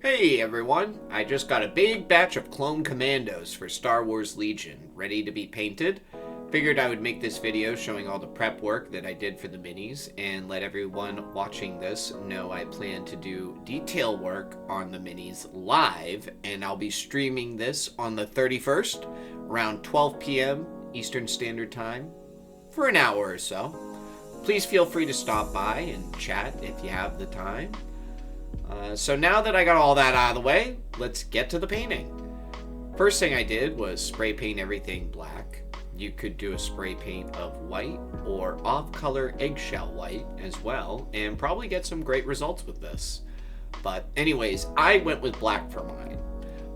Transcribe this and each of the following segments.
Hey everyone, I just got a big batch of Clone Commandos for Star Wars Legion, ready to be painted. Figured I would make this video showing all the prep work that I did for the minis and let everyone watching this know I plan to do detail work on the minis live, and I'll be streaming this on the 31st around 12 p.m. Eastern Standard Time for an hour or so. Please feel free to stop by and chat if you have the time. So now that I got all that out of the way, let's get to the painting. First thing I did was spray paint everything black. You could do a spray paint of white or off-color eggshell white as well, and probably get some great results with this. But anyways, I went with black for mine.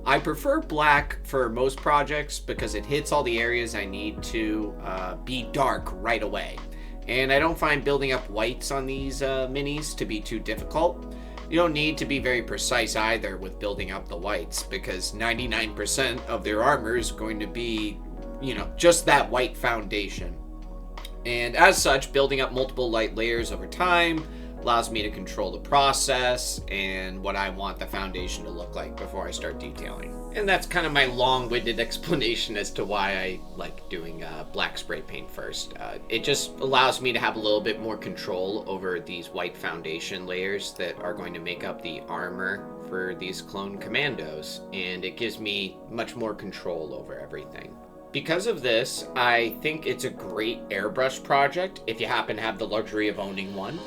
I prefer black for most projects because it hits all the areas I need to be dark right away. And I don't find building up whites on these minis to be too difficult. You don't need to be very precise either with building up the whites, because 99% of their armor is going to be, just that white foundation. And as such, building up multiple light layers over time allows me to control the process and what I want the foundation to look like before I start detailing. And that's kind of my long-winded explanation as to why I like doing black spray paint first. It just allows me to have a little bit more control over these white foundation layers that are going to make up the armor for these Clone Commandos, and it gives me much more control over everything. Because of this, I think it's a great airbrush project if you happen to have the luxury of owning one.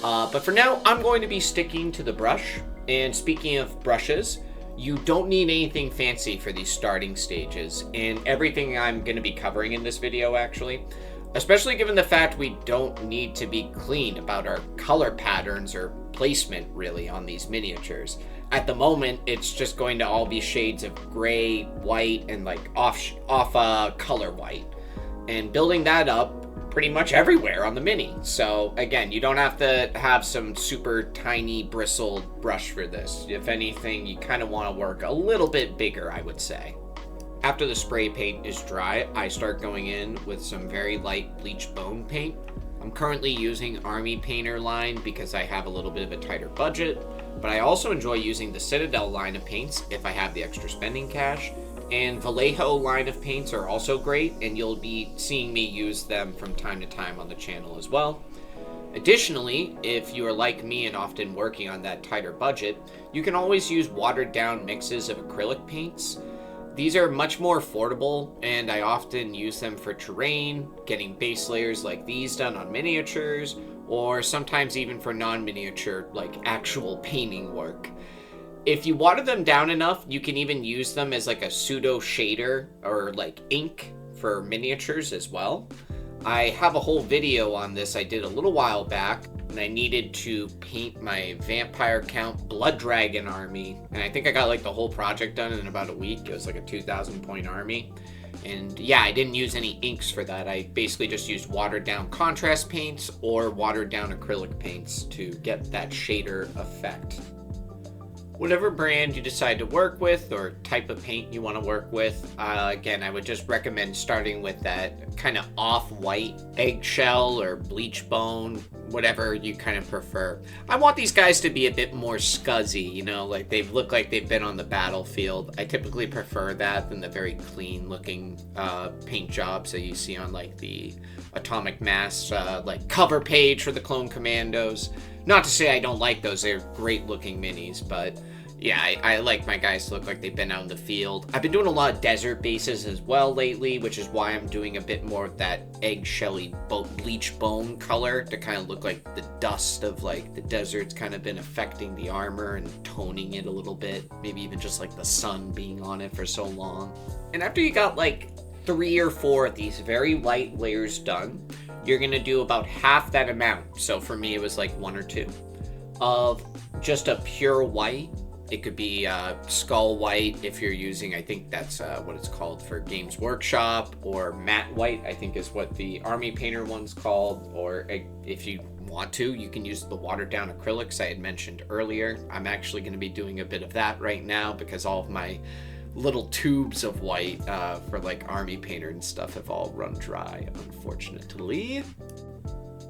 But for now, I'm going to be sticking to the brush. And speaking of brushes, you don't need anything fancy for these starting stages, and everything I'm going to be covering in this video actually, especially given the fact we don't need to be clean about our color patterns or placement really on these miniatures. At the moment, it's just going to all be shades of gray, white, and like off color white, and building that up pretty much everywhere on the mini. So again, you don't have to have some super tiny bristled brush for this. If anything, you kind of want to work a little bit bigger, I would say. After the spray paint is dry, I start going in with some very light bleach bone paint. I'm currently using Army Painter line because I have a little bit of a tighter budget, but I also enjoy using the Citadel line of paints if I have the extra spending cash. And Vallejo line of paints are also great, and you'll be seeing me use them from time to time on the channel as well. Additionally, if you are like me and often working on that tighter budget, you can always use watered down mixes of acrylic paints. These are much more affordable, and I often use them for terrain, getting base layers like these done on miniatures, or sometimes even for non-miniature, like actual painting work. If you water them down enough, you can even use them as like a pseudo shader or like ink for miniatures as well. I have a whole video on this I did a little while back, and I needed to paint my Vampire Count Blood Dragon army, and I think I got like the whole project done in about a week. It was like a 2,000 point army. And yeah, I didn't use any inks for that. I basically just used watered down contrast paints or watered down acrylic paints to get that shader effect. Whatever brand you decide to work with or type of paint you want to work with, again, I would just recommend starting with that kind of off-white eggshell or bleach bone, whatever you kind of prefer. I want these guys to be a bit more scuzzy, like they look like they've been on the battlefield. I typically prefer that than the very clean-looking paint jobs that you see on like the Atomic Mass like cover page for the Clone Commandos. Not to say I don't like those, they're great looking minis, but yeah, I like my guys to look like they've been out in the field. I've been doing a lot of desert bases as well lately, which is why I'm doing a bit more of that eggshelly bleach bone color to kind of look like the dust of like the desert's kind of been affecting the armor and toning it a little bit. Maybe even just like the sun being on it for so long. And after you got like 3 or 4 of these very light layers done, you're gonna do about half that amount. So for me, it was like 1 or 2 of just a pure white. It could be skull white if you're using, I think that's what it's called for Games Workshop, or matte white, I think is what the Army Painter one's called. Or if you want to, you can use the watered down acrylics I had mentioned earlier. I'm actually going to be doing a bit of that right now because all of my little tubes of white for like Army Painter and stuff have all run dry, unfortunately.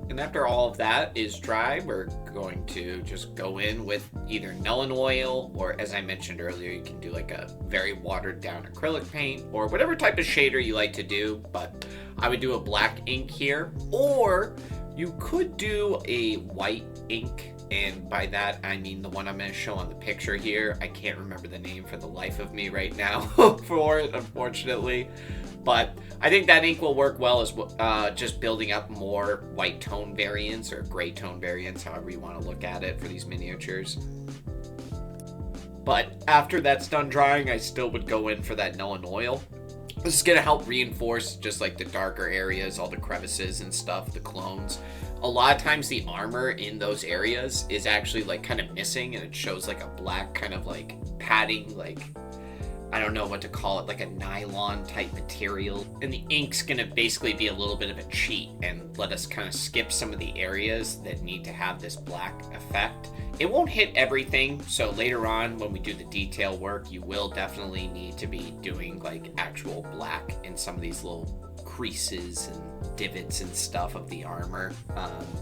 And after all of that is dry, we're going to just go in with either Nuln Oil, or as I mentioned earlier, you can do like a very watered down acrylic paint, or whatever type of shader you like to do, but I would do a black ink here, or you could do a white ink, and by that I mean the one I'm going to show on the picture here. I can't remember the name for the life of me right now for it, unfortunately. But I think that ink will work well as just building up more white tone variants or gray tone variants, however you want to look at it for these miniatures. But after that's done drying, I still would go in for that Nuln Oil. This is going to help reinforce just like the darker areas, all the crevices and stuff, the clones. A lot of times the armor in those areas is actually like kind of missing, and it shows like a black kind of like padding, like I don't know what to call it, like a nylon type material. And the ink's gonna basically be a little bit of a cheat and let us kind of skip some of the areas that need to have this black effect. It won't hit everything, so later on when we do the detail work, you will definitely need to be doing like actual black in some of these little creases and divots and stuff of the armor,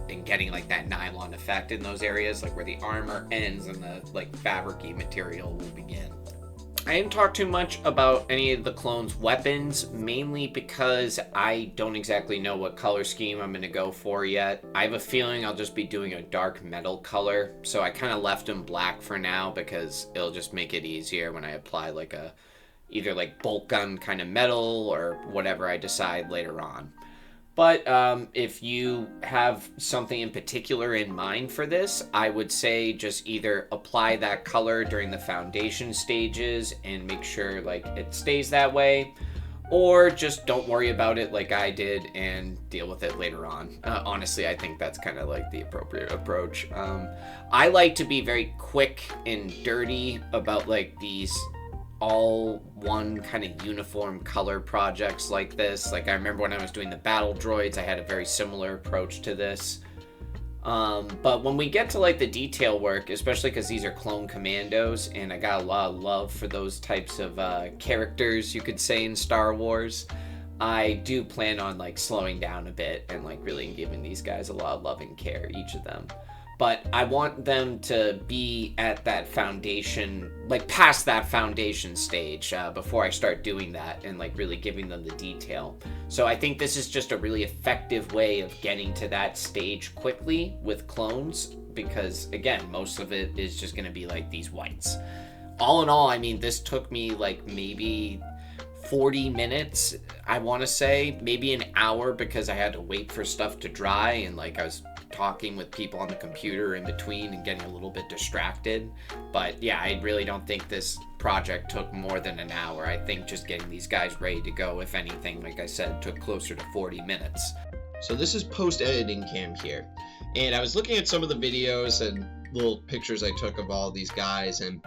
and getting like that nylon effect in those areas, like where the armor ends and the like fabric-y material will begin. I didn't talk too much about any of the clones' weapons, mainly because I don't exactly know what color scheme I'm going to go for yet. I have a feeling I'll just be doing a dark metal color, so I kind of left them black for now because it'll just make it easier when I apply like a either like bolt gun kind of metal or whatever I decide later on. But if you have something in particular in mind for this, I would say just either apply that color during the foundation stages and make sure like it stays that way, or just don't worry about it like I did and deal with it later on. Honestly, I think that's kind of like the appropriate approach. I like to be very quick and dirty about like these all one kind of uniform color projects like this. Like I remember when I was doing the battle droids, I had a very similar approach to this. But when we get to like the detail work, especially because these are Clone Commandos, and I got a lot of love for those types of characters, you could say, in Star Wars, I do plan on like slowing down a bit and like really giving these guys a lot of love and care, each of them. But I want them to be at that foundation, like past that foundation stage before I start doing that and like really giving them the detail. So I think this is just a really effective way of getting to that stage quickly with clones, because again, most of it is just going to be like these whites. All in all, I mean, this took me like maybe 40 minutes, I want to say, maybe an hour, because I had to wait for stuff to dry and like I was talking with people on the computer in between and getting a little bit distracted. But yeah, I really don't think this project took more than an hour. I think just getting these guys ready to go, if anything, like I said, took closer to 40 minutes. So this is post-editing cam here, and I was looking at some of the videos and little pictures I took of all these guys, and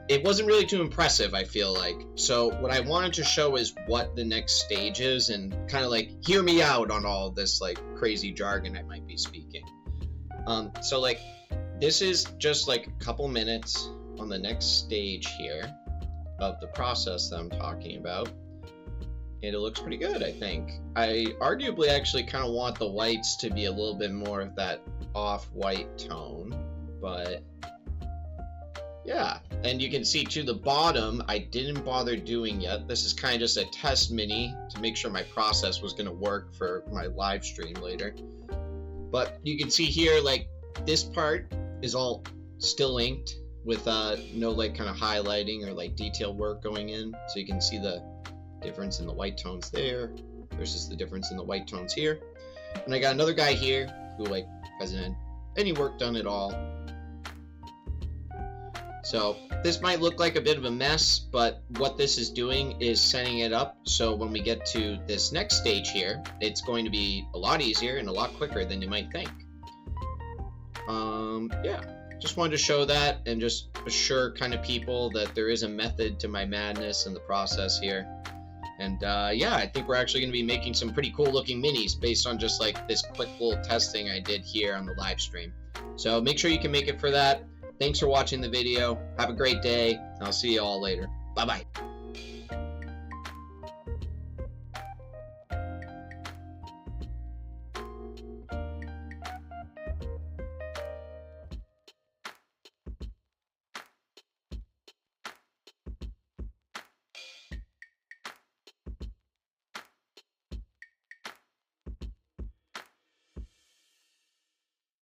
it wasn't really too impressive, I feel like. So what I wanted to show is what the next stage is, and kind of like hear me out on all this like crazy jargon I might be speaking. So like this is just like a couple minutes on the next stage here of the process that I'm talking about, and it looks pretty good, I think. I arguably actually kind of want the whites to be a little bit more of that off-white tone, but yeah. And you can see to the bottom, I didn't bother doing yet. This is kind of just a test mini to make sure my process was going to work for my live stream later. But you can see here, like this part is all still inked with no like kind of highlighting or like detail work going in. So you can see the difference in the white tones there versus the difference in the white tones here. And I got another guy here who like hasn't had any work done at all. So this might look like a bit of a mess, but what this is doing is setting it up so when we get to this next stage here, it's going to be a lot easier and a lot quicker than you might think. Yeah, just wanted to show that and just assure kind of people that there is a method to my madness and the process here. And yeah, I think we're actually going to be making some pretty cool looking minis based on just like this quick little testing I did here on the live stream. So make sure you can make it for that. Thanks for watching the video. Have a great day. I'll see you all later. Bye-bye.